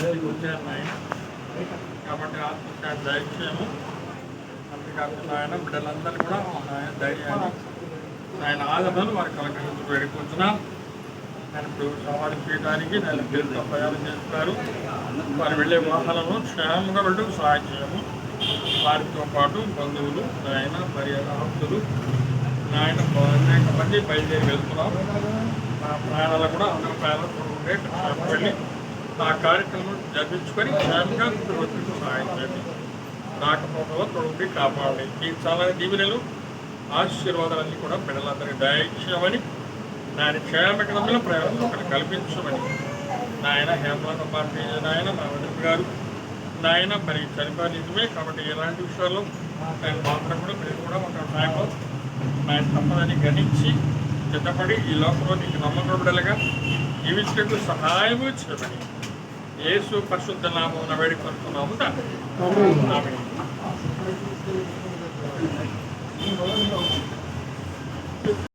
ఇంటికి వచ్చారు నాయన. కాబట్టి ఆత్మశాంతి దయచేయము. అంతేకాకుండా ఆయన బిడ్డలందరూ కూడా ఆయన ధైర్యాన్ని ఆయన ఆదరణలు వారి కలకరించి వేడుకుంటున్నాం. ఆయన ఇప్పుడు సవాలు చేయడానికి నేను పేరుతో ప్రయాణం చేస్తున్నారు. వారు వెళ్ళే వాహనంలో క్షేమంగా వెళ్ళి సహాయం చేయము. వారితో పాటు బంధువులు ఆయన పర్యాటకులు ఆయన అనేక మంది బయలుదేరి వెళ్తున్నాం. మా ప్రయాణాలు కూడా అందరూ ప్రయాణాలు ఉండే క్షేమం వెళ్ళి ఆ కార్యక్రమం జరిపించుకొని క్షేమంగా వచ్చి సహాయం చేయండి. రాకపోకలో తొడుగుడి కాపాడండి. ఈ చాలా దీవెనలు ఆశీర్వాదాలన్నీ కూడా బిడ్డలందరికీ దయచేయమని నాయన క్షేమకరంలో ప్రయాణం ఒకటి కల్పించమని నాయన హేమలత పార్టీ నాయన మా వదిలి గారు నాయన మరి చనిపోయిన నిజమే. కాబట్టి ఎలాంటి విషయాల్లో ఆయన మాత్రం కూడా మీరు కూడా ఒక టైంలో ఆయన తప్పదని గణించి సిద్ధపడి ఈ లోకంలో నీకు నమ్మకం బిడ్డలుగా జీవించేందుకు సహాయము చేయమని యేసు పరిశుద్ధ నామమున వేడుకొనుచున్నాము. ఆమేన్.